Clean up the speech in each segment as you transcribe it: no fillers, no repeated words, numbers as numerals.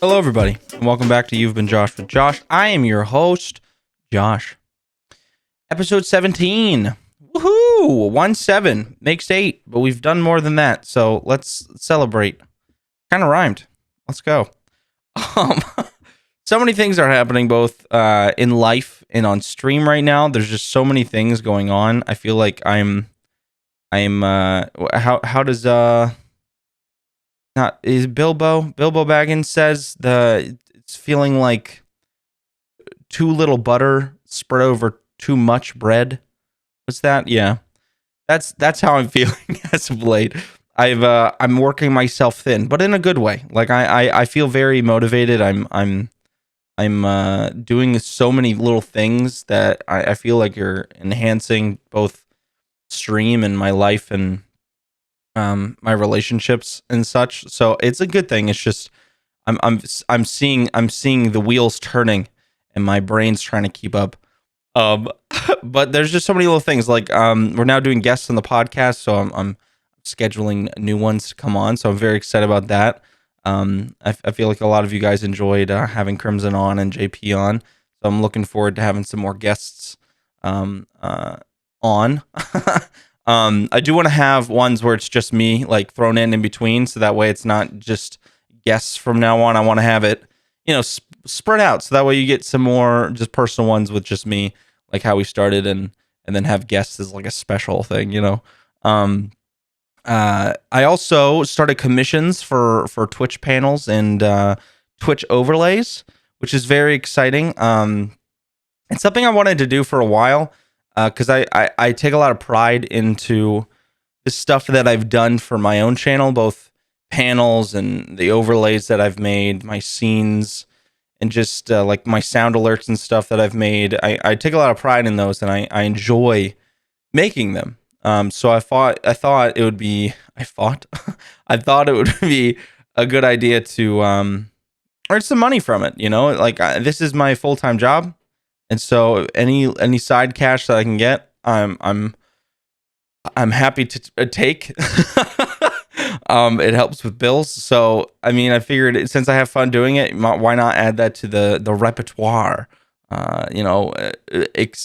Hello, everybody, and welcome back to You've Been Josh with Josh. I am your host, Josh. Episode 17. Woohoo! 1-7 makes 8, but we've done more than that, so let's celebrate. Kind of rhymed. Let's go. Um, so many things are happening both in life and on stream right now. There's just so many things going on. I feel like I'm how does not is Bilbo Baggins says it's feeling like too little butter spread over too much bread. What's that? Yeah, that's how I'm feeling as of late. I'm working myself thin, but in a good way. Like I feel very motivated. I'm doing so many little things that I feel like you're enhancing both stream and my life and my relationships and such. So it's a good thing. It's just I'm seeing the wheels turning and my brain's trying to keep up. But there's just so many little things. Like we're now doing guests on the podcast, so I'm scheduling new ones to come on. So I'm very excited about that. I feel like a lot of you guys enjoyed having Crimson on and JP on. So I'm looking forward to having some more guests on. I do want to have ones where it's just me, like thrown in between, so that way it's not just guests from now on. I want to have it, spread out, so that way you get some more just personal ones with just me, like how we started, and then have guests as like a special thing, I also started commissions for Twitch panels and Twitch overlays, which is very exciting. It's something I wanted to do for a while. Because I take a lot of pride into the stuff that I've done for my own channel, both panels and the overlays that I've made, my scenes, and just like my sound alerts and stuff that I've made. I take a lot of pride in those, and I enjoy making them. So I thought it would be I thought it would be a good idea to earn some money from it. This is my full-time job. And so any side cash that I can get, I'm happy to take. It helps with bills. So I mean, I figured since I have fun doing it, why not add that to the repertoire?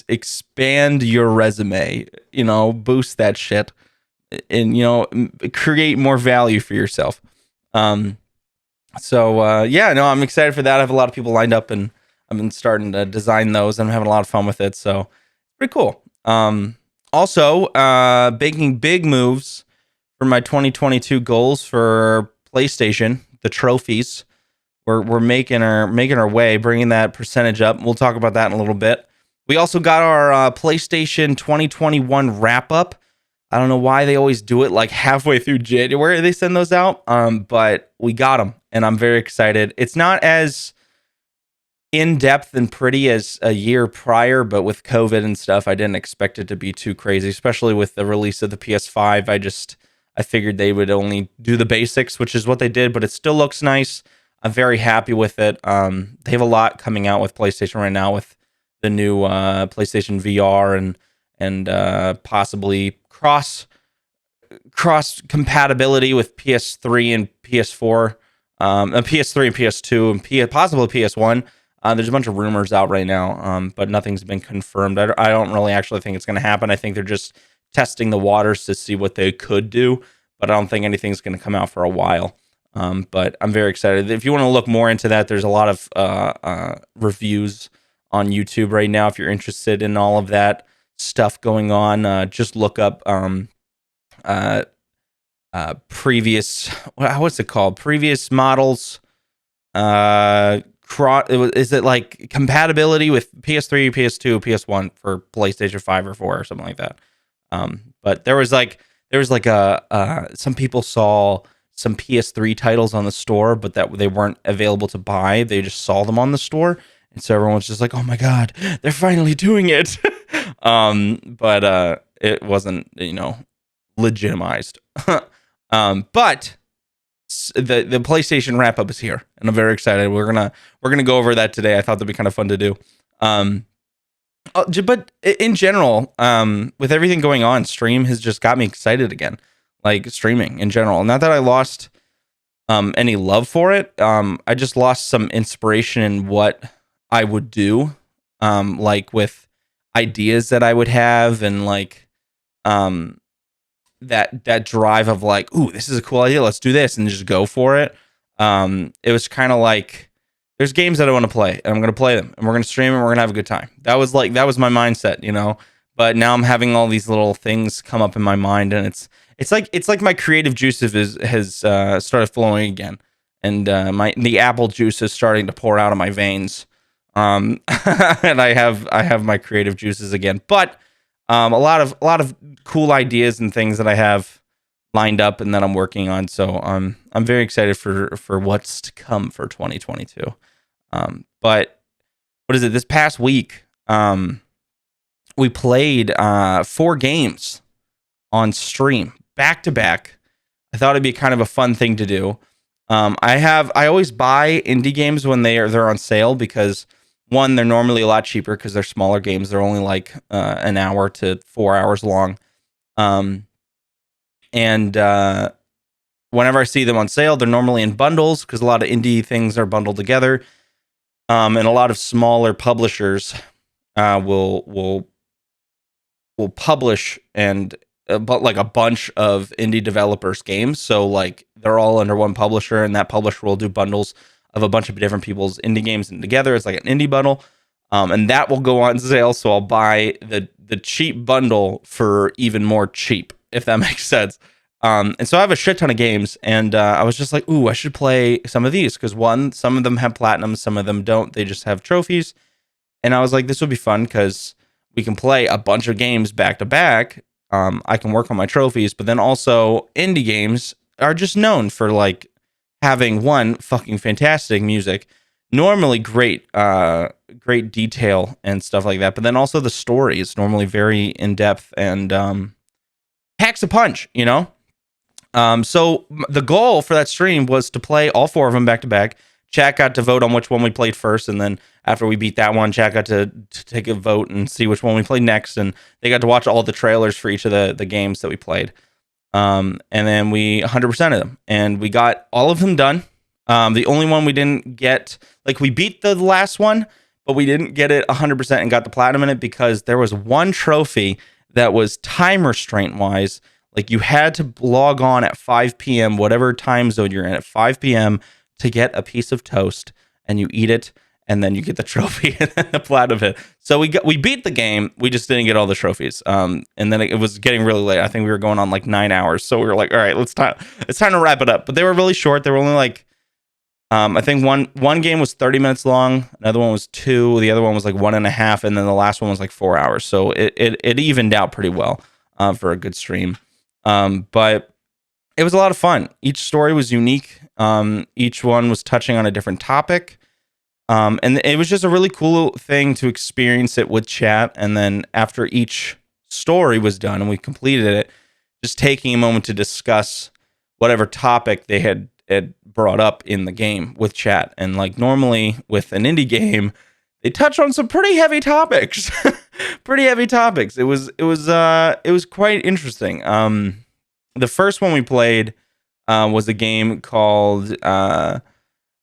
Expand your resume. Boost that shit, and create more value for yourself. I'm excited for that. I have a lot of people lined up and I've been starting to design those, and I'm having a lot of fun with it. So pretty cool. Also, making big moves for my 2022 goals for PlayStation, the trophies. We're making our way, bringing that percentage up. We'll talk about that in a little bit. We also got our PlayStation 2021 wrap up. I don't know why they always do it like halfway through January. They send those out, but we got them, and I'm very excited. It's not as in-depth and pretty as a year prior, but with COVID and stuff, I didn't expect it to be too crazy, especially with the release of the PS5. I figured they would only do the basics, which is what they did, but it still looks nice. I'm very happy with it. They have a lot coming out with PlayStation right now with the new PlayStation VR and possibly cross compatibility with PS3 and PS4, PS3 and PS2 and possibly PS1. There's a bunch of rumors out right now, but nothing's been confirmed. I don't really actually think it's going to happen. I think they're just testing the waters to see what they could do, but I don't think anything's going to come out for a while. But I'm very excited. If you want to look more into that, there's a lot of reviews on YouTube right now. If you're interested in all of that stuff going on, just look up previous, what's it called? Previous models. Is it like compatibility with PS3, PS2, PS1 for PlayStation 5 or 4 or something like that? But there was like some people saw some PS3 titles on the store, but that they weren't available to buy. They just saw them on the store, and so everyone was just like, "Oh my god, they're finally doing it!" But it wasn't, legitimized. But the PlayStation wrap up is here, and I'm very excited. We're gonna go over that today. I thought that'd be kind of fun to do. But in general, with everything going on, stream has just got me excited again. Like streaming in general. Not that I lost any love for it. I just lost some inspiration in what I would do, like with ideas that I would have, and like um, that drive of like, ooh, this is a cool idea, let's do this, and just go for it. It was kind of like, there's games that I want to play, and I'm going to play them, and we're going to stream, and we're going to have a good time. That was my mindset, you know. But now I'm having all these little things come up in my mind, and it's like my creative juices has started flowing again, and the apple juice is starting to pour out of my veins. And I have my creative juices again, but a lot of cool ideas and things that I have lined up and that I'm working on. So I'm very excited for what's to come for 2022. But what is it? This past week, we played 4 games on stream back to back. I thought it'd be kind of a fun thing to do. I always buy indie games when they're on sale, because one, they're normally a lot cheaper because they're smaller games. They're only like an hour to 4 hours long. And whenever I see them on sale, they're normally in bundles, because a lot of indie things are bundled together. And a lot of smaller publishers will publish and but like a bunch of indie developers games. So like they're all under one publisher, and that publisher will do bundles of a bunch of different people's indie games, and together it's like an indie bundle. And that will go on sale, so I'll buy the cheap bundle for even more cheap, if that makes sense. And so I have a shit ton of games, and I was just like, ooh, I should play some of these, because some of them have platinum, some of them don't. They just have trophies. And I was like, this would be fun, because we can play a bunch of games back to back. I can work on my trophies, but then also indie games are just known for like having one, fucking fantastic music, normally great detail and stuff like that, but then also the story is normally very in depth and packs a punch, you know. So the goal for that stream was to play all 4 of them back to back. Chat got to vote on which one we played first, and then after we beat that one, chat got to take a vote and see which one we played next, and they got to watch all the trailers for each of the games that we played. And then we 100% of them, and we got all of them done. The only one we didn't get, like, we beat the last one, but we didn't get it 100% and got the platinum in it, because there was one trophy that was time restraint wise. Like, you had to log on at 5 p.m., whatever time zone you're in, at 5 p.m. to get a piece of toast, and you eat it, and then you get the trophy and then the platinum hit. So we beat the game. We just didn't get all the trophies. And then it was getting really late. I think we were going on like 9 hours. So we were like, all right, it's time to wrap it up. But they were really short. They were only like, I think one game was 30 minutes long. Another one was 2. The other one was like 1.5. And then the last one was like 4 hours. So it evened out pretty well for a good stream. But it was a lot of fun. Each story was unique. Each one was touching on a different topic. And it was just a really cool thing to experience it with chat. And then after each story was done and we completed it, just taking a moment to discuss whatever topic they had brought up in the game with chat. And like normally with an indie game, they touch on some pretty heavy topics. It was quite interesting. The first one we played was a game called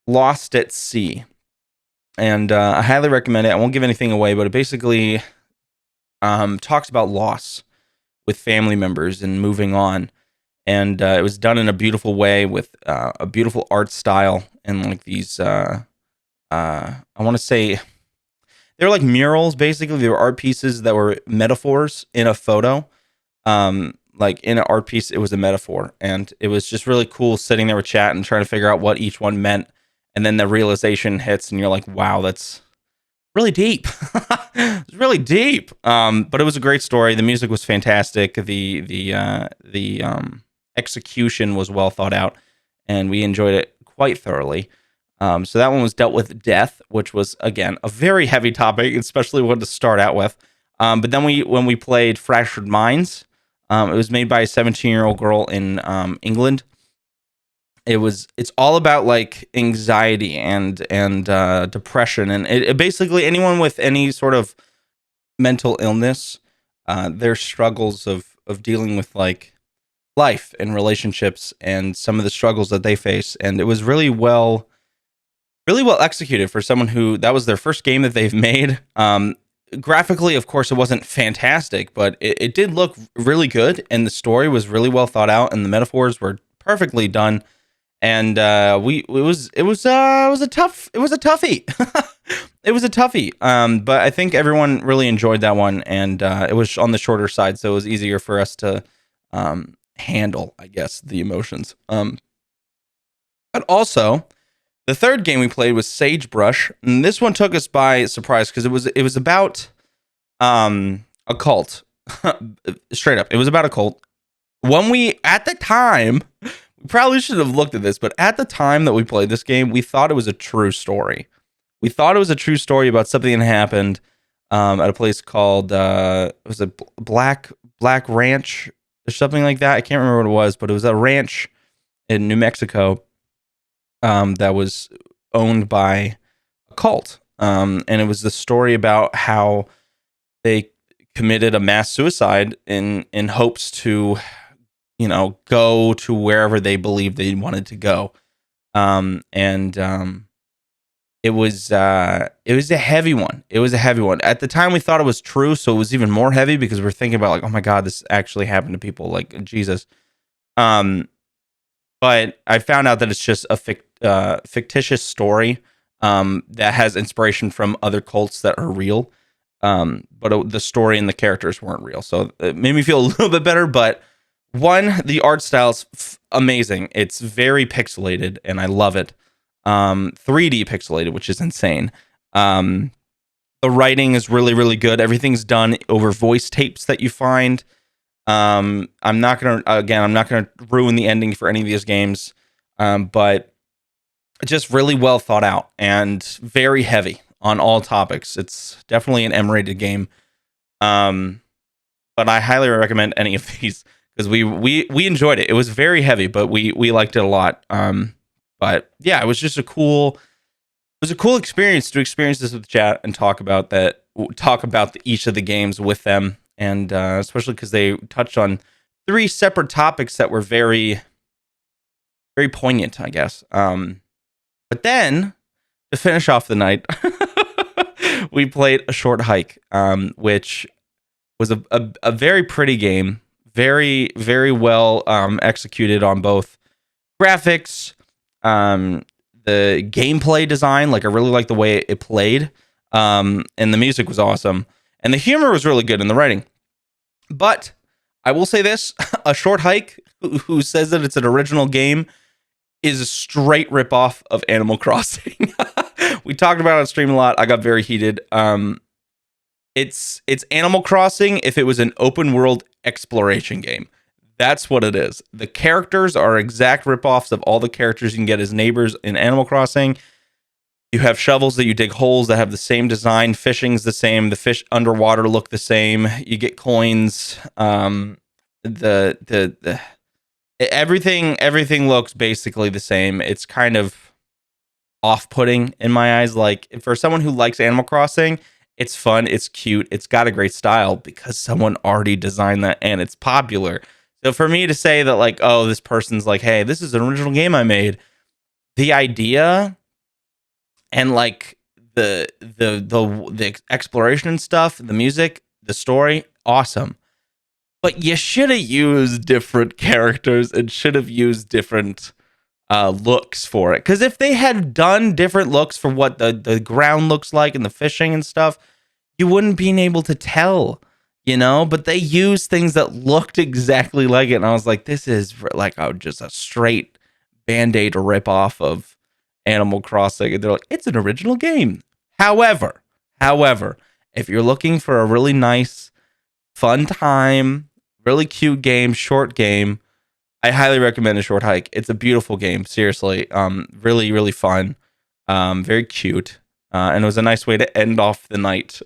Lost at Sea. And I highly recommend it. I won't give anything away, but it basically talks about loss with family members and moving on. And it was done in a beautiful way with a beautiful art style and like these, I want to say, they were like murals, basically. They were art pieces that were metaphors in a photo. Like in an art piece, it was a metaphor. And it was just really cool sitting there with chat and trying to figure out what each one meant. And then the realization hits and you're like, wow, that's really deep. It's really deep. But it was a great story. The music was fantastic. The execution was well thought out, and we enjoyed it quite thoroughly. So that one was dealt with death, which was, again, a very heavy topic, especially one to start out with. But then when we played Fractured Minds, it was made by a 17-year-old girl in England. It's all about like anxiety and depression, and it basically anyone with any sort of mental illness, their struggles of dealing with like life and relationships and some of the struggles that they face. And it was really well executed for someone who that was their first game that they've made. Graphically, of course, it wasn't fantastic, but it did look really good, and the story was really well thought out, and the metaphors were perfectly done. And it was a toughie. It was a toughie. But I think everyone really enjoyed that one, and it was on the shorter side, so it was easier for us to handle, I guess, the emotions. But also, the third game we played was Sagebrush, and this one took us by surprise because it was about a cult. Straight up, it was about a cult. When we at the time, we probably should have looked at this, but at the time that we played this game, we thought it was a true story. We thought it was a true story about something that happened at a place called it was a Black Ranch or something like that. I can't remember what it was, but it was a ranch in New Mexico that was owned by a cult. And it was the story about how they committed a mass suicide in hopes to, go to wherever they believed they wanted to go. It was a heavy one. It was a heavy one. At the time, we thought it was true, so it was even more heavy because we're thinking about like, oh my God, this actually happened to people, like Jesus. But I found out that it's just a fictitious story that has inspiration from other cults that are real. But the story and the characters weren't real. So it made me feel a little bit better. But one, the art style's amazing. It's very pixelated, and I love it. 3D pixelated, which is insane. The writing is really, really good. Everything's done over voice tapes that you find. I'm not gonna ruin the ending for any of these games, but just really well thought out and very heavy on all topics. It's definitely an M-rated game, but I highly recommend any of these because we enjoyed it. It was very heavy, but we liked it a lot. But yeah, it was just a cool experience to experience this with chat and talk about each of the games with them. And especially because they touched on 3 separate topics that were very, very poignant, I guess. But then, to finish off the night, we played A Short Hike, which was a very pretty game. Very, very well executed on both graphics, the gameplay design. Like, I really liked the way it played. And the music was awesome. And the humor was really good in the writing. But I will say this, A Short Hike, who says that it's an original game, is a straight ripoff of Animal Crossing. We talked about it on stream a lot. I got very heated. It's Animal Crossing if it was an open world exploration game. That's what it is. The characters are exact ripoffs of all the characters you can get as neighbors in Animal Crossing. You have shovels that you dig holes that have the same design. Fishing's the same. The fish underwater look the same. You get coins. Everything looks basically the same. It's kind of off-putting in my eyes. Like, for someone who likes Animal Crossing, it's fun. It's cute. It's got a great style because someone already designed that and it's popular. So for me to say that, like, oh, this person's like, hey, this is an original game I made, the idea and like the exploration and stuff, the music, the story, awesome. But you should have used different characters and should have used different looks for it. Because if they had done different looks for what the ground looks like and the fishing and stuff, you wouldn't be able to tell, But they used things that looked exactly like it. And I was like, this is like just a straight Band-Aid rip-off of Animal Crossing. And they're like, it's an original game. However, if you're looking for a really nice, fun time, really cute game, short game, I highly recommend A Short Hike. It's a beautiful game, seriously. Really, really fun. Very cute. And it was a nice way to end off the night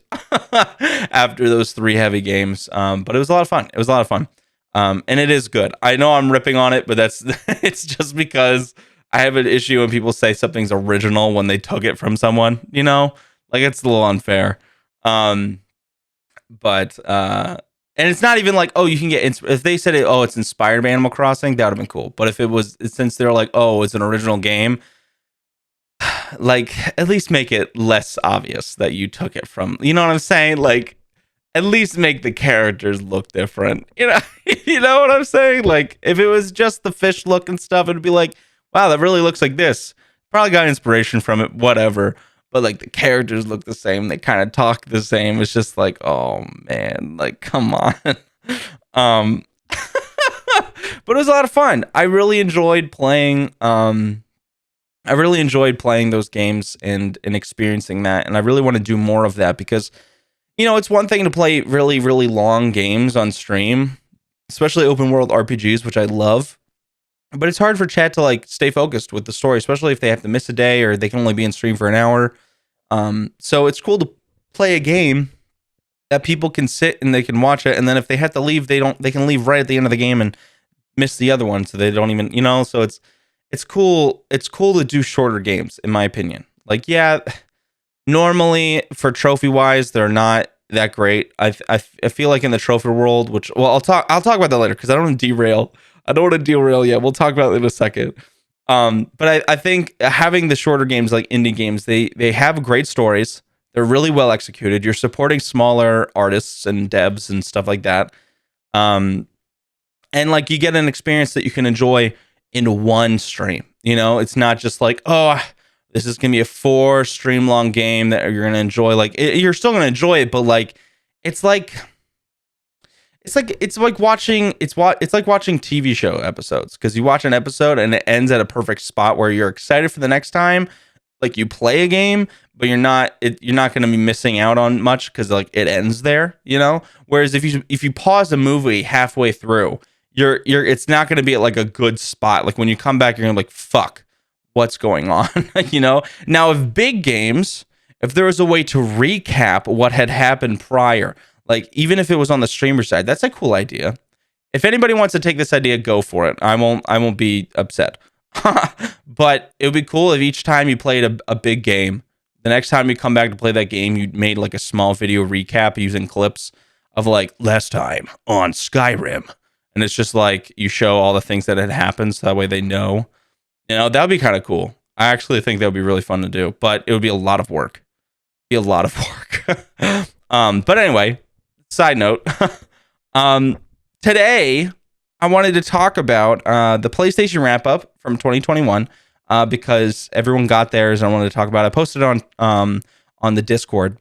after those 3 heavy games. But it was a lot of fun. And it is good. I know I'm ripping on it, but it's just because I have an issue when people say something's original when they took it from someone, Like, it's a little unfair. But And it's not even like, oh, you can get if they said it, oh, it's inspired by Animal Crossing, that would have been cool. But if it was, since they're like, oh, it's an original game, like at least make it less obvious that you took it from. You know what I'm saying? Like at least make the characters look different. You know, you know what I'm saying? Like if it was just the fish look and stuff, it'd be like, wow, that really looks like this. Probably got inspiration from it, whatever. But like the characters look the same, they kind of talk the same. It's just like, oh man, like come on. um but it was a lot of fun. I really enjoyed playing those games and experiencing that, and I really want to do more of that because it's one thing to play really, really long games on stream, especially open world RPGs, which I love. But it's hard for chat to like stay focused with the story, especially if they have to miss a day or they can only be in stream for an hour. So it's cool to play a game that people can sit and they can watch it, and then if they have to leave, they can leave right at the end of the game and miss the other one, so they don't even, so it's cool. It's cool to do shorter games, in my opinion. Like, yeah, normally for trophy wise, they're not that great. I feel like in the trophy world, which, well, I'll talk about that later because I don't want to derail. Yet. We'll talk about it in a second. But I think having the shorter games like indie games, they have great stories. They're really well executed. You're supporting smaller artists and devs and stuff like that. And like you get an experience that you can enjoy in one stream. It's not just like, oh, this is gonna be a 4 stream long game that you're gonna enjoy. Like you're still gonna enjoy it, but like it's like watching TV show episodes, because you watch an episode and it ends at a perfect spot where you're excited for the next time. Like you play a game, but you're not going to be missing out on much because like it ends there. Whereas if you pause a movie halfway through, it's not going to be at like a good spot. Like when you come back, you're gonna be like, fuck, what's going on? Now if there was a way to recap what had happened prior, like even if it was on the streamer side, that's a cool idea. If anybody wants to take this idea, go for it. I won't be upset. But it would be cool if each time you played a big game, the next time you come back to play that game, you made like a small video recap using clips of like last time on Skyrim. And it's just like you show all the things that had happened, so that way they know. That would be kind of cool. I actually think that would be really fun to do, but it would be a lot of work. But anyway, side note. Today I wanted to talk about the PlayStation wrap up from 2021 because everyone got theirs, and I wanted to talk about it. I posted it on the Discord,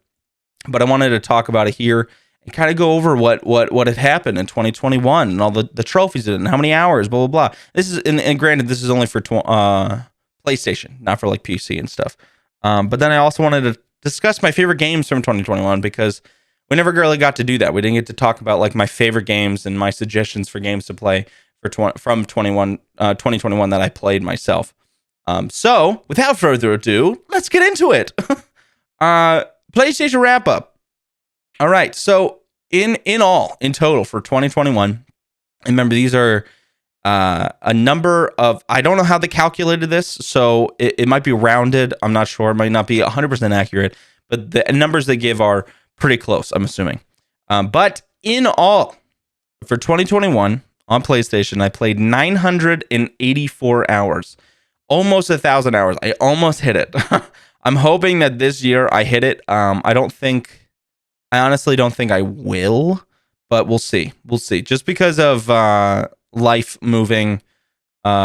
but I wanted to talk about it here and kind of go over what had happened in 2021 and all the trophies and how many hours, blah blah blah. This is and granted, this is only for PlayStation, not for like PC and stuff. But then I also wanted to discuss my favorite games from 2021 because we never really got to do that. We didn't get to talk about like my favorite games and my suggestions for games to play from 2021 that I played myself. So without further ado, let's get into it. PlayStation wrap up. All right. So in total for 2021, remember these are a number of, I don't know how they calculated this, so it might be rounded. I'm not sure. It might not be 100% accurate, but the numbers they give are pretty close, I'm assuming. But in all, for 2021 on PlayStation, I played 984 hours, almost 1,000 hours. I almost hit it. I'm hoping that this year I hit it. I honestly don't think I will, but we'll see. Just because of life moving,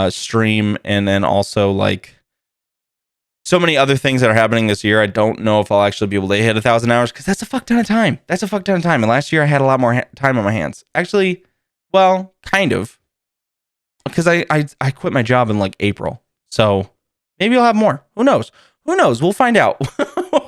stream, and then also like so many other things that are happening this year. I don't know if I'll actually be able to hit 1,000 hours because that's a fuck ton of time. And last year I had a lot more time on my hands. Actually, well, kind of, because I quit my job in like April, so maybe I'll have more. Who knows? We'll find out.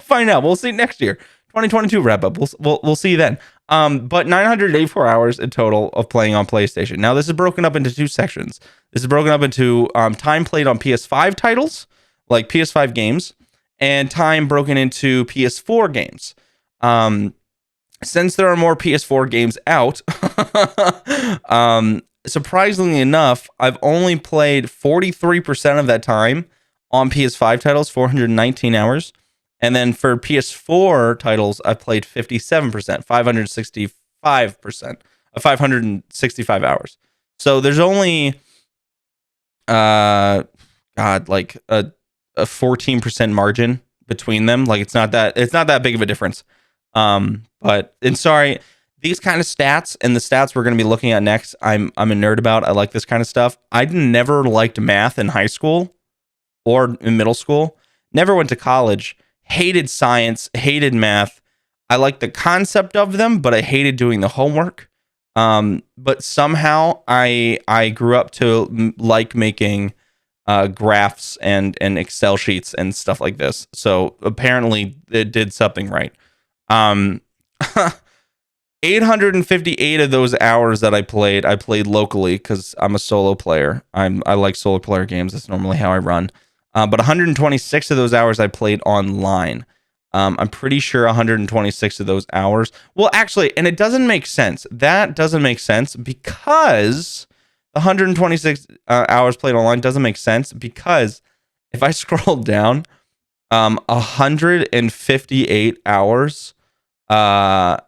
We'll see next year. 2022 wrap up. We'll see then. But 984 hours in total of playing on PlayStation. Now this is broken up into two sections. This is broken up into time played on PS5 titles, like PS5 games, and time broken into PS4 games. Since there are more PS4 games out, surprisingly enough, I've only played 43% of that time on PS5 titles, 419 hours. And then for PS4 titles, I played 57%, 565%. 565 hours. So there's only like a 14% margin between them. Like it's not that big of a difference. But sorry, these kind of stats and the stats we're going to be looking at next, I'm a nerd about. I like this kind of stuff. I never liked math in high school or in middle school. Never went to college. Hated science, hated math. I liked the concept of them, but I hated doing the homework. But somehow I grew up to like making graphs and Excel sheets and stuff like this. So apparently it did something right. 858 of those hours that I played locally because I'm a solo player. I like solo player games. That's normally how I run. But 126 of those hours I played online. I'm pretty sure 126 of those hours. Well, actually, and it doesn't make sense. That doesn't make sense because the 126 hours played online doesn't make sense because if I scroll down, 158 hours for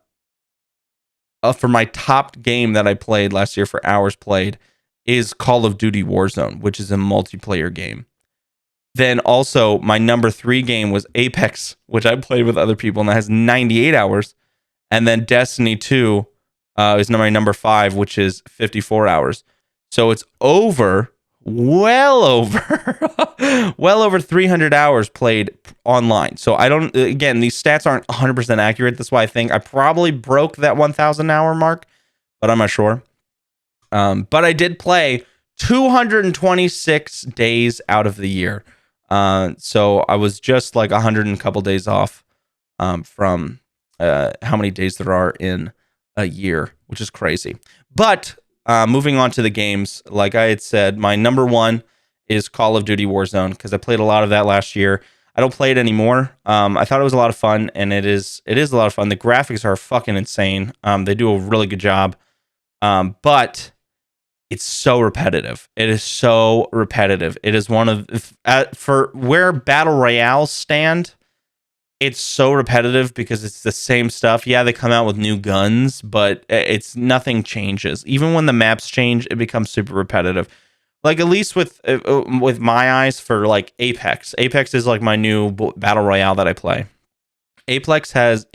my top game that I played last year for hours played is Call of Duty Warzone, which is a multiplayer game. Then also my number 3 game was Apex, which I played with other people, and that has 98 hours. And then Destiny 2 is my number 5, which is 54 hours. So it's well over 300 hours played online. So again, these stats aren't 100% accurate. That's why I think I probably broke that 1,000 hour mark, but I'm not sure. But I did play 226 days out of the year. So I was just like 100 and a couple days off from how many days there are in a year, which is crazy. But moving on to the games, like I had said, my number 1 is Call of Duty Warzone because I played a lot of that last year. I don't play it anymore. I thought it was a lot of fun, and it is a lot of fun. The graphics are fucking insane. They do a really good job, but it's so repetitive. It is so repetitive. It is one of for where battle royales stand. It's so repetitive because it's the same stuff. Yeah, they come out with new guns, but it's nothing changes. Even when the maps change, it becomes super repetitive. Like at least with my eyes for like Apex. Apex is like my new battle royale that I play. Apex has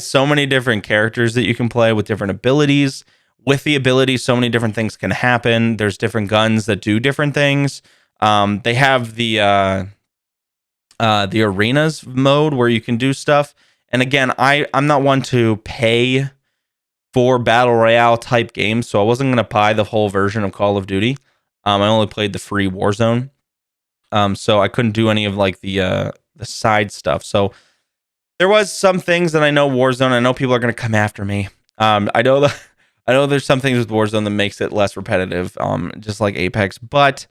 so many different characters that you can play with different abilities. With the abilities, so many different things can happen. There's different guns that do different things. They have the arenas mode where you can do stuff. And again, I'm not one to pay for battle royale type games, so I wasn't going to buy the whole version of Call of Duty. I only played the free Warzone. So I couldn't do any of like the side stuff. So there was some things that I know Warzone. I know people are going to come after me. I know there's some things with Warzone that makes it less repetitive, just like Apex. But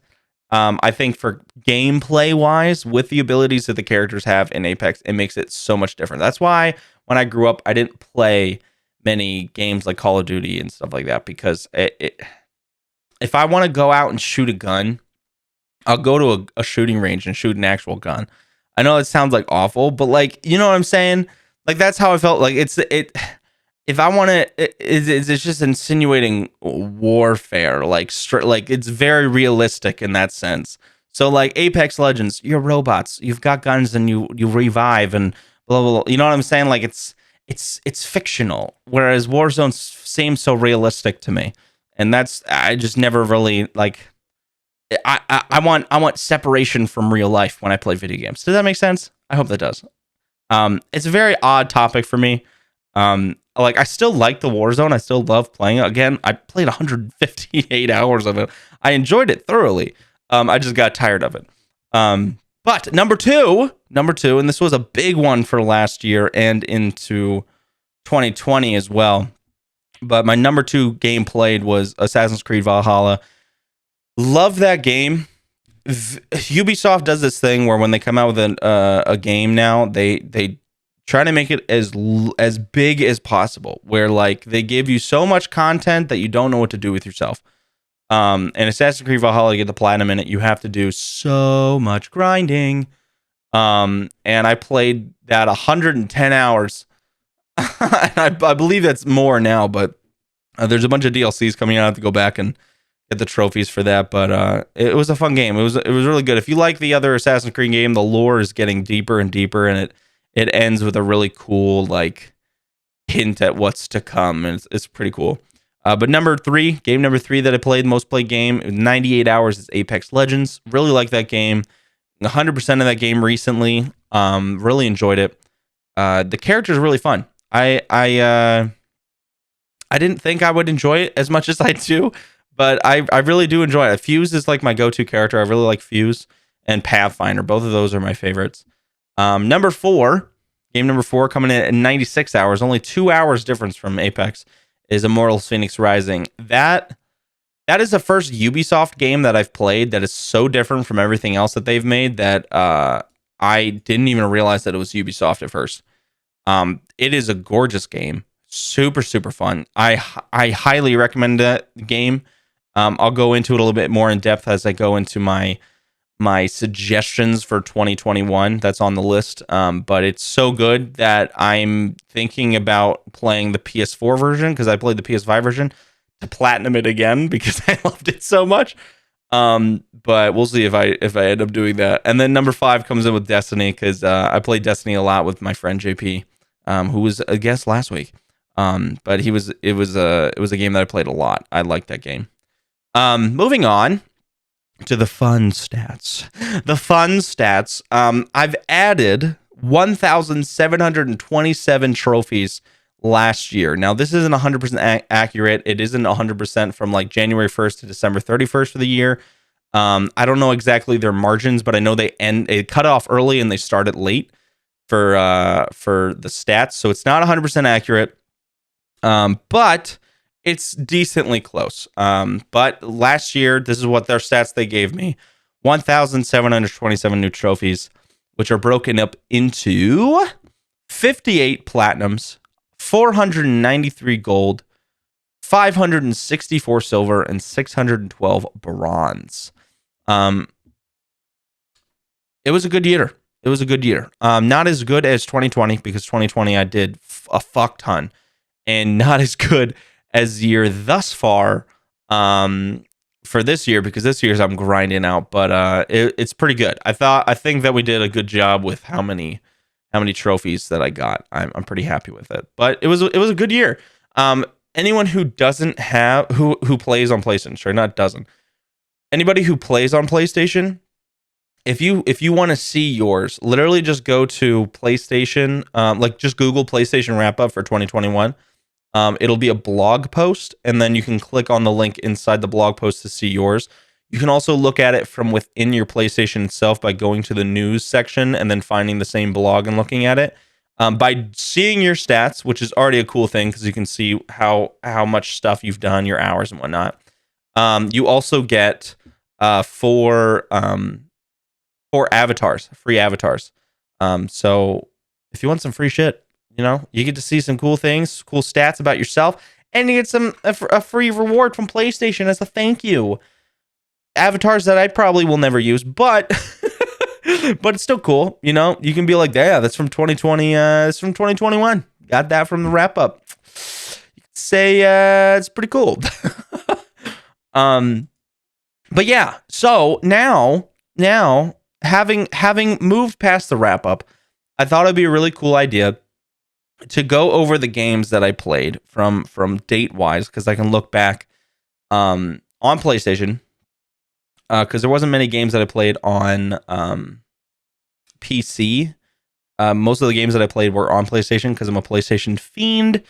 I think for gameplay wise, with the abilities that the characters have in Apex, it makes it so much different. That's why when I grew up, I didn't play many games like Call of Duty and stuff like that because if I want to go out and shoot a gun, I'll go to a shooting range and shoot an actual gun. I know it sounds like awful, but like, you know what I'm saying? Like that's how I felt. Like if I want to, it's just insinuating warfare. Like it's very realistic in that sense. So like Apex Legends, you're robots. You've got guns and you revive and blah blah blah. You know what I'm saying? Like it's fictional, whereas Warzone seems so realistic to me, and I just never really like. I want separation from real life when I play video games. Does that make sense? I hope that does. It's a very odd topic for me. Like I still like the Warzone. I still love playing it. Again, I played 158 hours of it. I enjoyed it thoroughly. I just got tired of it. But number two, and this was a big one for last year and into 2020 as well. But my number 2 game played was Assassin's Creed Valhalla. Love that game. Ubisoft does this thing where when they come out with a game now, they try to make it as big as possible. Where like they give you so much content that you don't know what to do with yourself. And Assassin's Creed Valhalla, to get the platinum in it, you have to do so much grinding. And I played that 110 hours I believe that's more now, but there's a bunch of DLCs coming out. I have to go back and get the trophies for that. But it was a fun game. It was really good. If you like the other Assassin's Creed game, the lore is getting deeper and deeper, and it ends with a really cool like hint at what's to come, and it's pretty cool. But game number three that I played, most played game, 98 hours, is Apex Legends. Really like that game. 100% of that game recently. Really enjoyed it. The character is really fun. I didn't think I would enjoy it as much as I do, but I really do enjoy it. Fuse is like my go-to character. I really like Fuse and Pathfinder. Both of those are my favorites. Game number four coming in at 96 hours, only 2 hours difference from Apex, is Immortals Fenyx Rising. That is the first Ubisoft game that I've played that is so different from everything else that they've made that I didn't even realize that it was Ubisoft at first. It is a gorgeous game. Super, super fun. I highly recommend that game. I'll go into it a little bit more in depth as I go into my suggestions for 2021. That's on the list. But it's so good that I'm thinking about playing the PS4 version, because I played the PS5 version, to platinum it again because I loved it so much. But we'll see if I end up doing that. And then number 5 comes in with Destiny, because I played Destiny a lot with my friend JP, who was a guest last week. But it was a game that I played a lot. I liked that game. Moving on to the fun stats. I've added 1,727 trophies last year. Now, this isn't 100% accurate. It isn't 100% from like January 1st to December 31st for the year. I don't know exactly their margins, but I know they cut off early and they started late for the stats. So it's not 100% accurate. But it's decently close. But last year, this is what their stats they gave me: 1,727 new trophies, which are broken up into 58 platinums, 493 gold, 564 silver, and 612 bronze. It was a good year. Not as good as 2020, because 2020 I did a fuck ton. And not as good as the year thus far for this year, because this year's I'm grinding out, but it's pretty good. I think that we did a good job with how many trophies that I got. I'm pretty happy with it. But it was a good year. Anyone who doesn't have who plays on PlayStation, sorry, not doesn't. Anybody who plays on PlayStation, if you want to see yours, literally just go to PlayStation, like just Google PlayStation wrap up for 2021. It'll be a blog post, and then you can click on the link inside the blog post to see yours. You can also look at it from within your PlayStation itself by going to the news section and then finding the same blog and looking at it. By seeing your stats, which is already a cool thing because you can see how much stuff you've done, your hours and whatnot. You also get four avatars, free avatars. So if you want some free shit, you get to see some cool things, cool stats about yourself, and you get a free reward from PlayStation as a thank you. Avatars that I probably will never use, but but it's still cool. You can be like, yeah, that's from 2020. It's from 2021. Got that from the wrap up. You could say it's pretty cool. But yeah. So now having moved past the wrap up, I thought it'd be a really cool idea to go over the games that I played from date wise, because I can look back on PlayStation, because there wasn't many games that I played on PC. Most of the games that I played were on PlayStation because I'm a PlayStation fiend.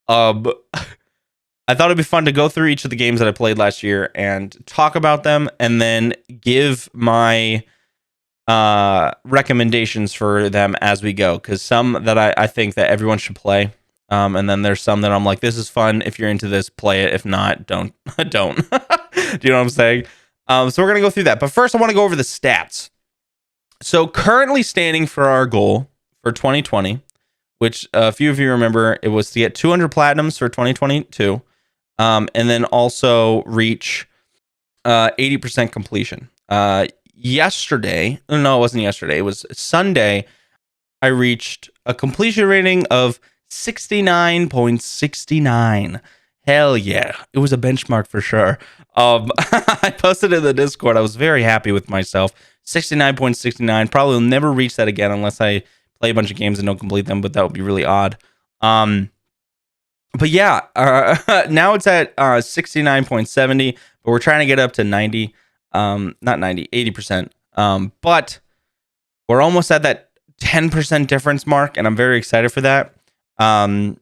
I thought it'd be fun to go through each of the games that I played last year and talk about them, and then give my recommendations for them as we go, because some that I think that everyone should play, and then there's some that I'm like, this is fun, if you're into this, play it, if not, don't. Do you know what I'm saying? So we're gonna go through that, but first I want to go over the stats. So currently standing for our goal for 2020, which a few of you remember, it was to get 200 platinums for 2022, and then also reach 80% completion. Yesterday, no, it wasn't yesterday, it was Sunday, I reached a completion rating of 69.69. Hell yeah. It was a benchmark for sure. I posted in the Discord. I was very happy with myself. 69.69. Probably will never reach that again unless I play a bunch of games and don't complete them, but that would be really odd. But yeah, now it's at 69.70, but we're trying to get up to 90. Not 90, 80%. But we're almost at that 10% difference mark, and I'm very excited for that. In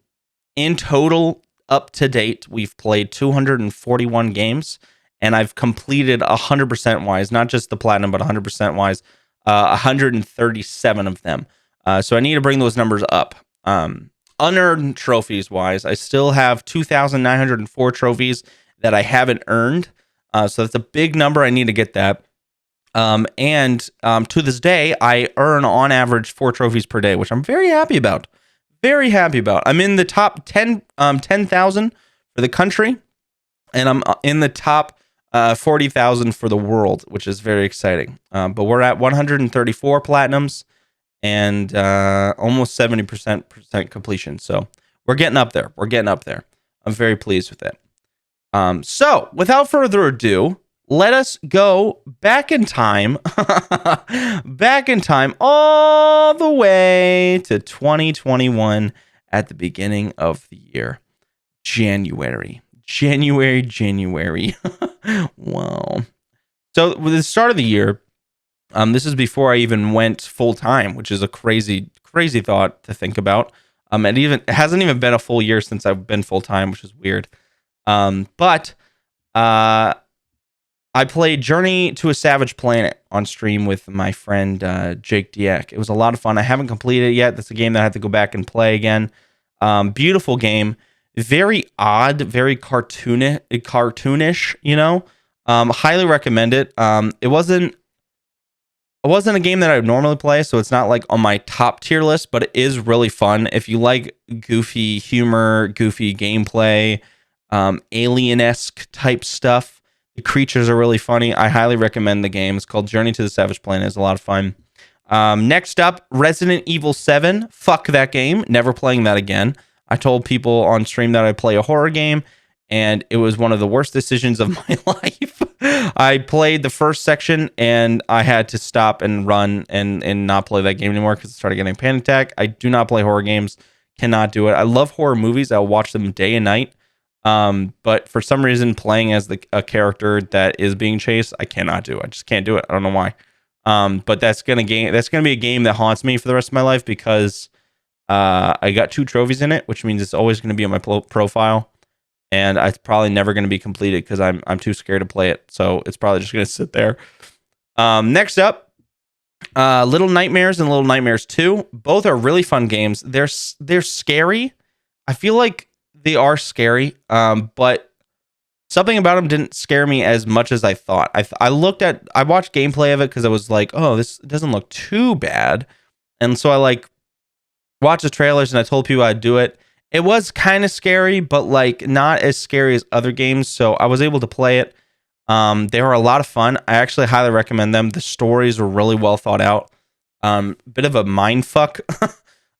total, up to date, we've played 241 games, and I've completed 100% wise, not just the platinum, but 100% wise, 137 of them. So I need to bring those numbers up. Unearned trophies wise, I still have 2,904 trophies that I haven't earned. So that's a big number. I need to get that. And to this day, I earn on average 4 trophies per day, which I'm very happy about. Very happy about. I'm in the top 10,000 for the country, and I'm in the top 40,000 for the world, which is very exciting. But we're at 134 platinums and almost 70% completion. So we're getting up there. I'm very pleased with it. So without further ado, let us go back in time, all the way to 2021 at the beginning of the year, January. Wow. So with the start of the year, this is before I even went full time, which is a crazy thought to think about. It hasn't even been a full year since I've been full time, which is weird. But I played Journey to a Savage Planet on stream with my friend Jake Dieck. It was a lot of fun. I haven't completed it yet. That's a game that I have to go back and play again. Beautiful game. Very odd, very cartoonish, you know. Highly recommend it. It wasn't a game that I would normally play, so it's not like on my top tier list, but it is really fun. If you like goofy humor, goofy gameplay, alien-esque type stuff, the creatures are really funny. I highly recommend the game. It's called Journey to the Savage Planet. It's a lot of fun. Next up, Resident Evil 7. Fuck that game. Never playing that again. I told people on stream that I play a horror game, and it was one of the worst decisions of my life. I played the first section, and I had to stop and run and not play that game anymore because I started getting a panic attack. I do not play horror games. Cannot do it. I love horror movies. I'll watch them day and night. But for some reason, playing as a character that is being chased, I cannot do. I just can't do it. I don't know why. But that's gonna be a game that haunts me for the rest of my life because I got 2 trophies in it, which means it's always going to be on my profile, and it's probably never going to be completed because I'm too scared to play it. So it's probably just going to sit there. Next up, Little Nightmares and Little Nightmares 2. Both are really fun games. They're scary. I feel like they are scary, but something about them didn't scare me as much as I thought. I watched gameplay of it because I was like, oh, this doesn't look too bad. And so I watched the trailers and I told people I'd do it. It was kind of scary, but not as scary as other games. So I was able to play it. They were a lot of fun. I actually highly recommend them. The stories were really well thought out. Bit of a mind fuck,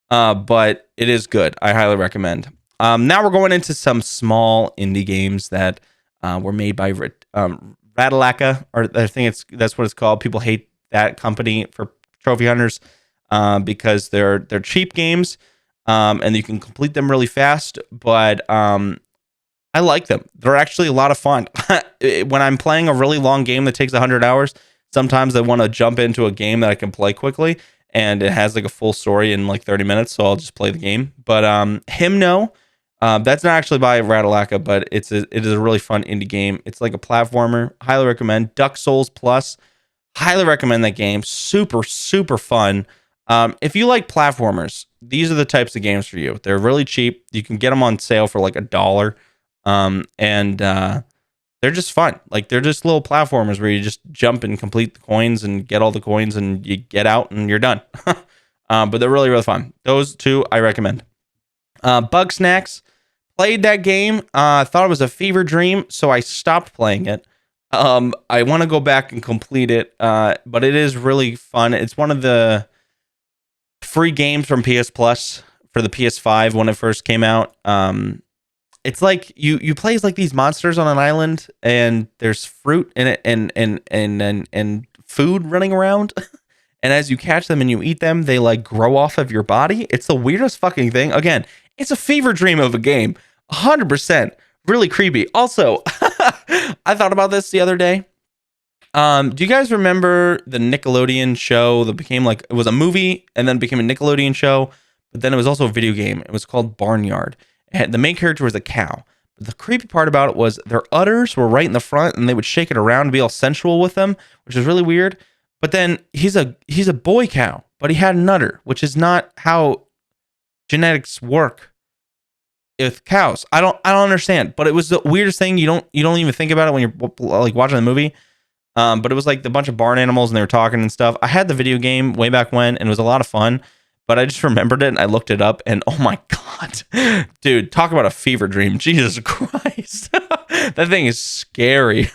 but it is good. I highly recommend. Now we're going into some small indie games that were made by Radalaka, or I think that's what it's called. People hate that company for trophy hunters because they're cheap games and you can complete them really fast. But I like them. They're actually a lot of fun. When I'm playing a really long game that takes 100 hours, sometimes I want to jump into a game that I can play quickly, and it has a full story in 30 minutes, so I'll just play the game. But Hymno. That's not actually by Radalaka, but it is a really fun indie game. It's like a platformer. Highly recommend. Duck Souls Plus. Highly recommend that game. Super, super fun. If you like platformers, these are the types of games for you. They're really cheap. You can get them on sale for $1. And they're just fun. They're just little platformers where you just jump and complete the coins and get all the coins and you get out and you're done. But they're really, really fun. Those 2 I recommend. Bug Snacks. Played that game. Thought it was a fever dream, so I stopped playing it. I want to go back and complete it, but it is really fun. It's one of the free games from PS Plus for the PS5 when it first came out. It's like you play as like these monsters on an island, and there's fruit in it and food running around. And as you catch them and you eat them, they like grow off of your body. It's the weirdest fucking thing. Again, it's a fever dream of a game. 100%. Really creepy. Also, I thought about this the other day. Do you guys remember the Nickelodeon show that became like, it was a movie and then became a Nickelodeon show, but then it was also a video game. It was called Barnyard. And the main character was a cow. But the creepy part about it was their udders were right in the front, and they would shake it around and be all sensual with them, which is really weird. But then he's a boy cow, but he had an udder, which is not how genetics work with cows. I don't understand, but it was the weirdest thing. You don't even think about it when you're like watching the movie. But it was like the bunch of barn animals and they were talking and stuff. I had the video game way back when, and it was a lot of fun, but I just remembered it and I looked it up, and oh my God, dude, talk about a fever dream. Jesus Christ. That thing is scary.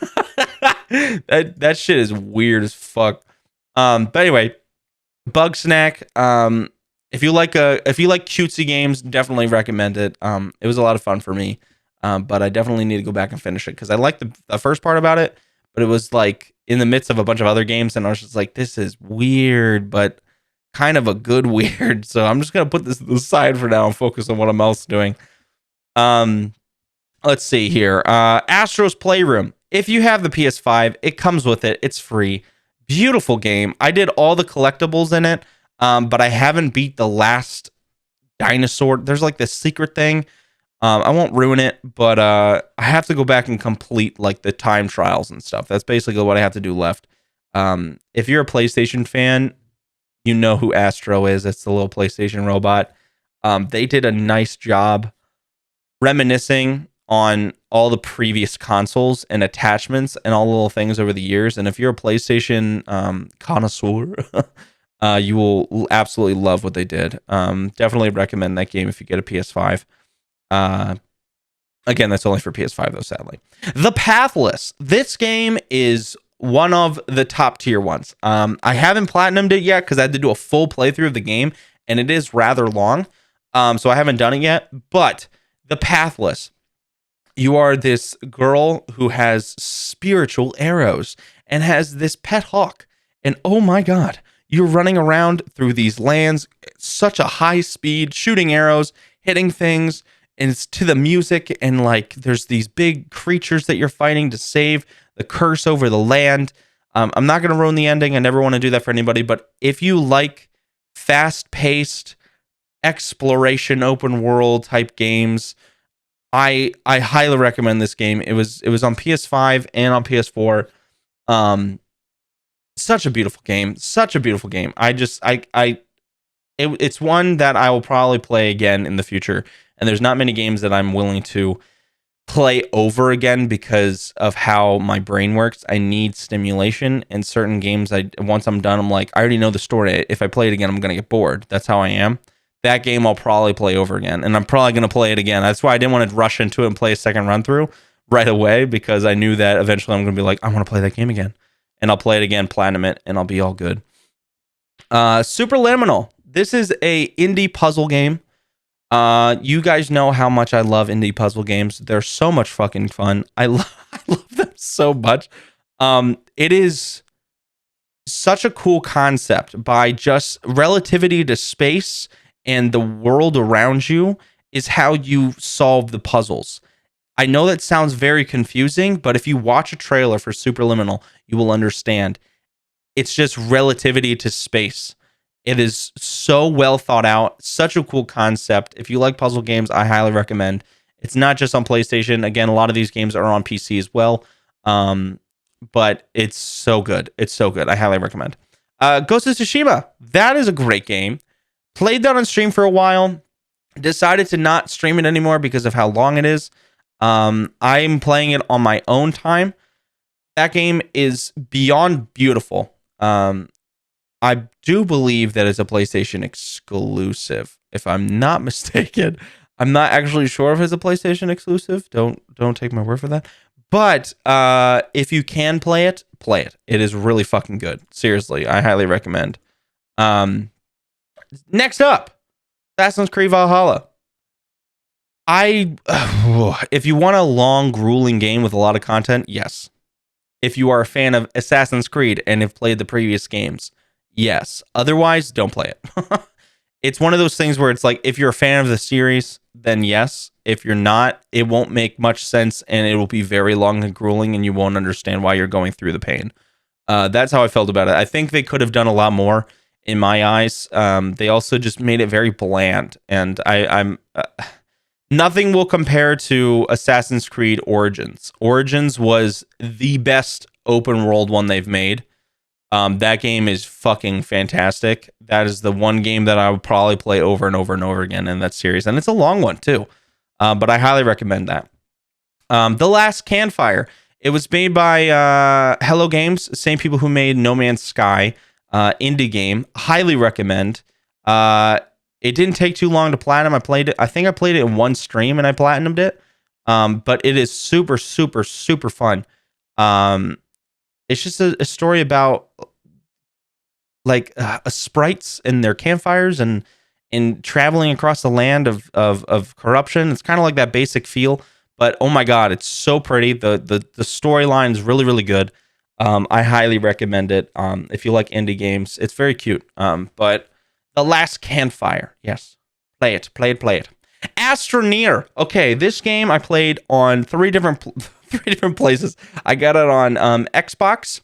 That shit is weird as fuck. But anyway, Bug Snack. If you like cutesy games, definitely recommend it. It was a lot of fun for me. But I definitely need to go back and finish it because I liked the first part about it, but it was like in the midst of a bunch of other games, and I was just like, this is weird, but kind of a good weird. So I'm just gonna put this aside for now and focus on what I'm else doing. Let's see here. Astro's Playroom. If you have the PS5, it comes with it. It's free. Beautiful game. I did all the collectibles in it, but I haven't beat the last dinosaur. There's like this secret thing. I won't ruin it, but I have to go back and complete like the time trials and stuff. That's basically what I have to do left. If you're a PlayStation fan, you know who Astro is. It's the little PlayStation robot. They did a nice job reminiscing on all the previous consoles and attachments and all the little things over the years. And if you're a PlayStation connoisseur, you will absolutely love what they did. Definitely recommend that game if you get a PS5. Again, that's only for PS5 though, sadly. The Pathless. This game is one of the top tier ones. I haven't platinumed it yet because I had to do a full playthrough of the game, and it is rather long. So I haven't done it yet. But the Pathless. You are this girl who has spiritual arrows and has this pet hawk. And oh my God, you're running around through these lands, such a high speed, shooting arrows, hitting things, and it's to the music. And like, there's these big creatures that you're fighting to save the curse over the land. I'm not going to ruin the ending. I never want to do that for anybody. But if you like fast paced exploration, open world type games, I highly recommend this game. It was on PS5 and on PS4. Such a beautiful game. Such a beautiful game. It's one that I will probably play again in the future. And there's not many games that I'm willing to play over again because of how my brain works. I need stimulation, and certain games, once I'm done, I'm like, I already know the story. If I play it again, I'm gonna get bored. That's how I am. That game I'll probably play over again, and I'm probably going to play it again. That's why I didn't want to rush into it and play a second run through right away, because I knew that eventually I'm going to be like, I want to play that game again, and I'll play it again, platinum it, and I'll be all good. Superliminal. This is a indie puzzle game. You guys know how much I love indie puzzle games. They're so much fucking fun. I love them so much. It is such a cool concept by just relativity to space and the world around you is how you solve the puzzles. I know that sounds very confusing, but if you watch a trailer for Superliminal, you will understand. It's just relativity to space. It is so well thought out, such a cool concept. If you like puzzle games, I highly recommend. It's not just on PlayStation. Again, a lot of these games are on PC as well. But it's so good. It's so good. I highly recommend. Ghost of Tsushima. That is a great game. Played that on stream for a while. Decided to not stream it anymore because of how long it is. I'm playing it on my own time. That game is beyond beautiful. I do believe that it's a PlayStation exclusive, if I'm not mistaken. I'm not actually sure if it's a PlayStation exclusive. Don't take my word for that. But if you can play it, play it. It is really fucking good. Seriously, I highly recommend. Next up, Assassin's Creed Valhalla. If you want a long, grueling game with a lot of content, yes. If you are a fan of Assassin's Creed and have played the previous games, yes. Otherwise, don't play it. It's one of those things where it's like, if you're a fan of the series, then yes. If you're not, it won't make much sense and it will be very long and grueling and you won't understand why you're going through the pain. That's how I felt about it. I think they could have done a lot more in my eyes. They also just made it very bland, and I'm nothing will compare to Assassin's Creed Origins. Origins was the best open world one they've made. That game is fucking fantastic. That is the one game that I would probably play over and over and over again in that series, and it's a long one too. But I highly recommend that. The Last Campfire. It was made by Hello Games, same people who made No Man's Sky, indie game. Highly recommend. It didn't take too long to platinum. I think I played it in one stream and I platinumed it. But it is super, super, super fun. It's just a story about like sprites and their campfires and traveling across the land of corruption. It's kind of like that basic feel, but oh my god, it's so pretty. The storyline is really, really good. I highly recommend it. If you like indie games, it's very cute. But The Last Campfire, yes, play it. Astroneer. Okay, this game I played on three different places. I got it on Xbox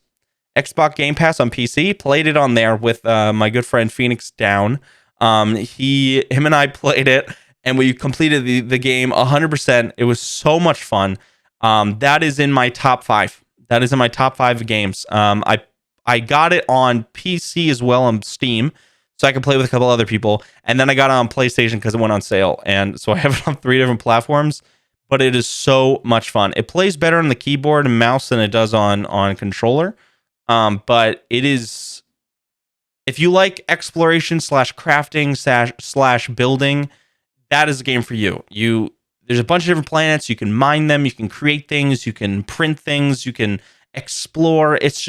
Game Pass on PC. Played it on there with my good friend Fenyx down. Him and I played it, and we completed the game 100%. It was so much fun. That is in my top 5. That is in my top 5 games. I got it on PC as well on Steam, so I could play with a couple other people. And then I got it on PlayStation because it went on sale. And so I have it on 3 different platforms. But it is so much fun. It plays better on the keyboard and mouse than it does on controller. But it is, if you like exploration / crafting / building, that is a game for you. There's a bunch of different planets. You can mine them. You can create things. You can print things. You can explore. It's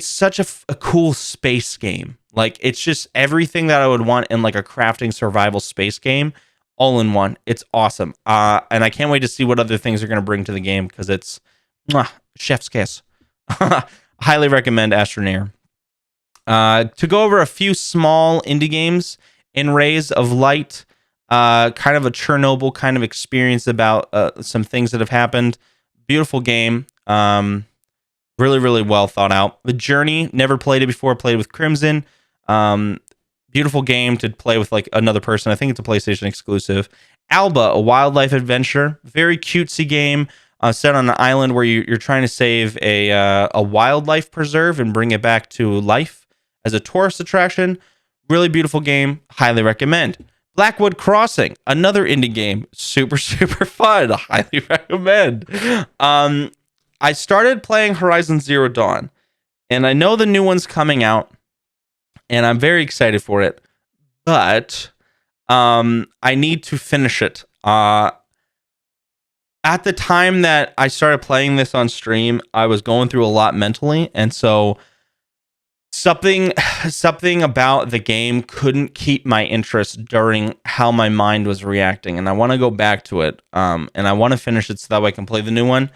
such a cool space game. Like, it's just everything that I would want in like a crafting survival space game, all in one. It's awesome. And I can't wait to see what other things are going to bring to the game, because it's chef's kiss. Highly recommend Astroneer. To go over a few small indie games, In Rays of Light, kind of a Chernobyl kind of experience about some things that have happened. Beautiful game. Really, really well thought out. The Journey, never played it before, played with Crimson. Beautiful game to play with like another person. I think it's a PlayStation exclusive. Alba, a wildlife adventure. Very cutesy game. Set on an island where you're trying to save a wildlife preserve and bring it back to life as a tourist attraction. Really beautiful game. Highly recommend. Blackwood Crossing, another indie game. Super, super fun. Highly recommend. I started playing Horizon Zero Dawn, and I know the new one's coming out, and I'm very excited for it, but I need to finish it. At the time that I started playing this on stream, I was going through a lot mentally, and so something about the game couldn't keep my interest during how my mind was reacting, and I want to go back to it, and I want to finish it so that way I can play the new one.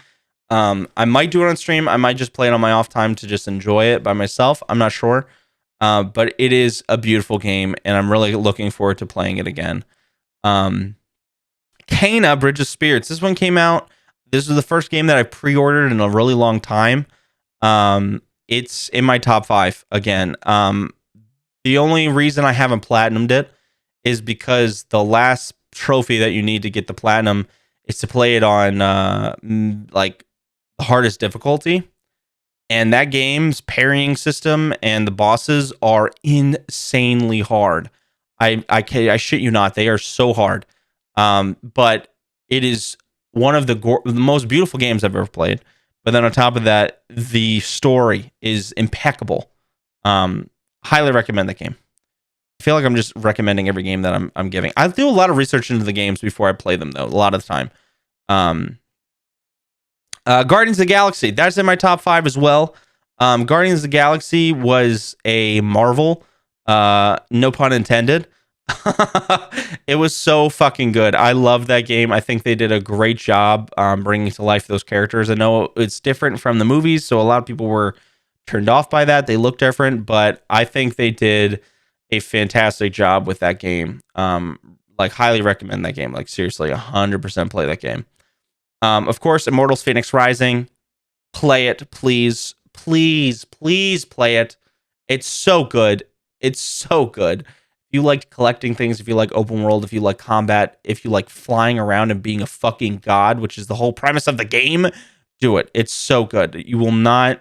I might do it on stream. I might just play it on my off time to just enjoy it by myself. I'm not sure, but it is a beautiful game, and I'm really looking forward to playing it again. Kana, Bridge of Spirits. This one came out. This is the first game that I pre-ordered in a really long time. It's in my top 5 again. The only reason I haven't platinumed it is because the last trophy that you need to get the platinum is to play it on like the hardest difficulty. And that game's parrying system and the bosses are insanely hard. I shit you not, they are so hard. But it is one of the most beautiful games I've ever played. But then on top of that, the story is impeccable. Highly recommend that game. I feel like I'm just recommending every game that I'm giving. I do a lot of research into the games before I play them, though, a lot of the time. Guardians of the Galaxy, that's in my top 5 as well. Guardians of the Galaxy was a marvel, no pun intended. It was so fucking good. I love that game. I think they did a great job bringing to life those characters. I know it's different from the movies, so a lot of people were turned off by that. They look different, but I think they did a fantastic job with that game. Like, highly recommend that game. Like, seriously, 100% play that game. Of course, Immortals Fenyx Rising. Play it, please. Please, please play it. It's so good. It's so good. If you like collecting things, if you like open world, if you like combat, if you like flying around and being a fucking god, which is the whole premise of the game, do it. It's so good. You will not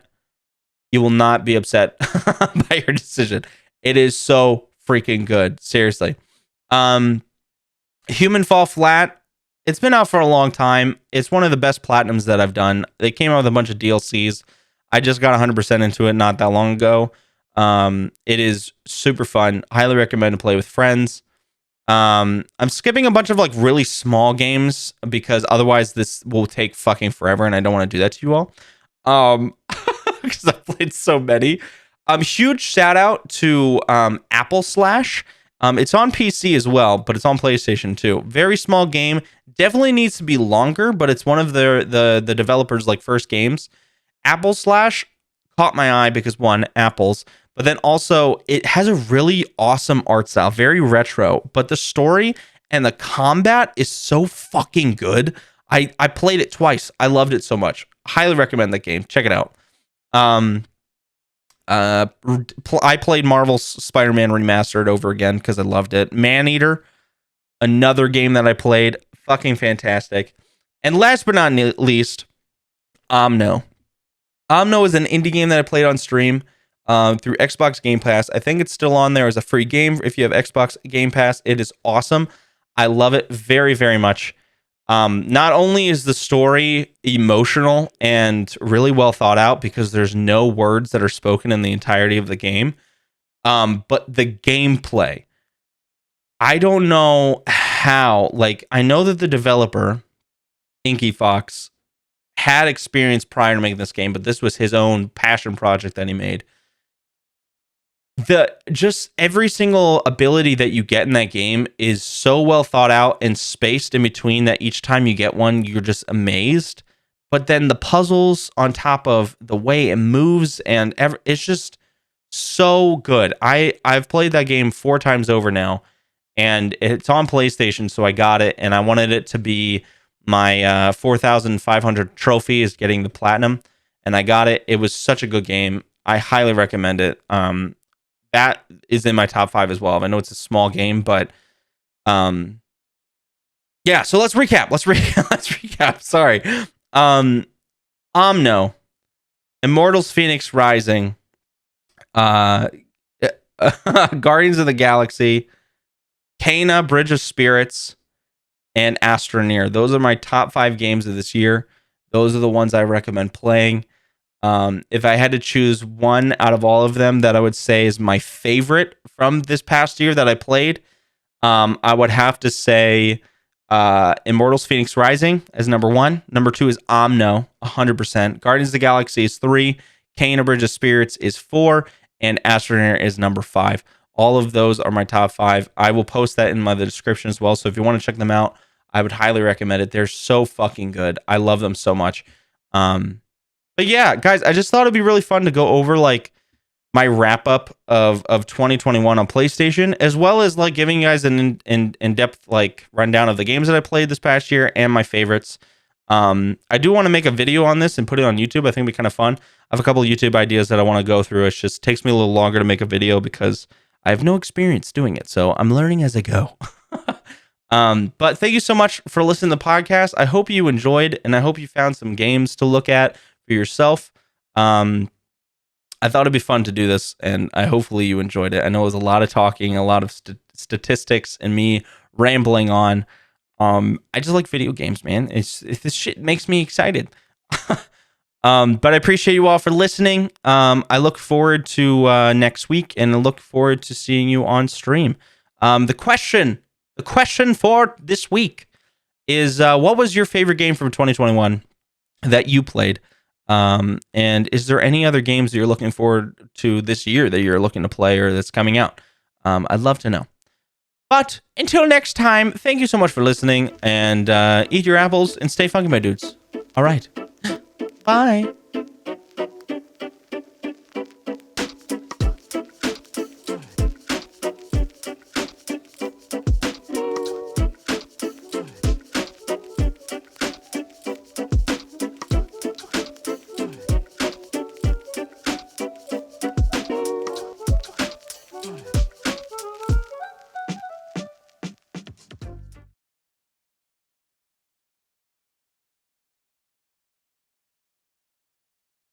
be upset by your decision. It is so freaking good. Seriously. Human Fall Flat. It's been out for a long time. It's one of the best platinums that I've done. They came out with a bunch of DLCs. I just got 100% into it not that long ago. It is super fun. Highly recommend to play with friends. I'm skipping a bunch of like really small games because otherwise this will take fucking forever, and I don't want to do that to you all. Because I've played so many. Huge shout out to Apple Slash. It's on PC as well, but it's on PlayStation too. Very small game. Definitely needs to be longer, but it's one of the developers' like first games. Apple Slash caught my eye because, one, apples, but then also it has a really awesome art style, very retro, but the story and the combat is so fucking good. I played it twice. I loved it so much. Highly recommend that game. Check it out. I played Marvel's Spider-Man Remastered over again because I loved it. Maneater, another game that I played, fucking fantastic. And last but not least, Omno. Omno is an indie game that I played on stream through Xbox Game Pass. I think it's still on there as a free game. If you have Xbox Game Pass, it is awesome. I love it very, very much. Not only is the story emotional and really well thought out because there's no words that are spoken in the entirety of the game, but the gameplay, I don't know how. Like, I know that the developer, Inky Fox, had experience prior to making this game, but this was his own passion project that he made. Just every single ability that you get in that game is so well thought out and spaced in between that each time you get one, you're just amazed. But then the puzzles on top of the way it moves and it's just so good. I've played that game 4 times over now, and it's on PlayStation, so I got it, and I wanted it to be my 4,500 trophy is getting the platinum, and I got it. It was such a good game. I highly recommend it. That is in my top 5 as well. I know it's a small game, but yeah. So let's recap. Let's recap. Sorry. Omno, Immortals, Fenyx Rising, Guardians of the Galaxy, Kena, Bridge of Spirits, and Astroneer. Those are my top 5 games of this year. Those are the ones I recommend playing. If I had to choose one out of all of them that I would say is my favorite from this past year that I played, I would have to say Immortals Fenyx Rising as number 1. Number 2 is Omno, 100%. Guardians of the Galaxy is 3. Kena, Bridge of Spirits is 4. And Astroneer is number 5. All of those are my top 5. I will post that in the description as well. So if you want to check them out, I would highly recommend it. They're so fucking good. I love them so much. But yeah, guys, I just thought it'd be really fun to go over like my wrap up of 2021 on PlayStation, as well as like giving you guys an in-depth like rundown of the games that I played this past year and my favorites. I do want to make a video on this and put it on YouTube. I think it'd be kind of fun. I have a couple of YouTube ideas that I want to go through. It just takes me a little longer to make a video because I have no experience doing it. So I'm learning as I go. But thank you so much for listening to the podcast. I hope you enjoyed, and I hope you found some games to look at for yourself. I thought it'd be fun to do this, and hopefully you enjoyed it. I know it was a lot of talking, a lot of statistics, and me rambling on. I just like video games, man. This shit makes me excited. But I appreciate you all for listening. I look forward to next week, and I look forward to seeing you on stream. The question for this week is, what was your favorite game from 2021 that you played? And is there any other games that you're looking forward to this year that you're looking to play or that's coming out? I'd love to know. But until next time, thank you so much for listening, and eat your apples and stay funky, my dudes. All right. Bye.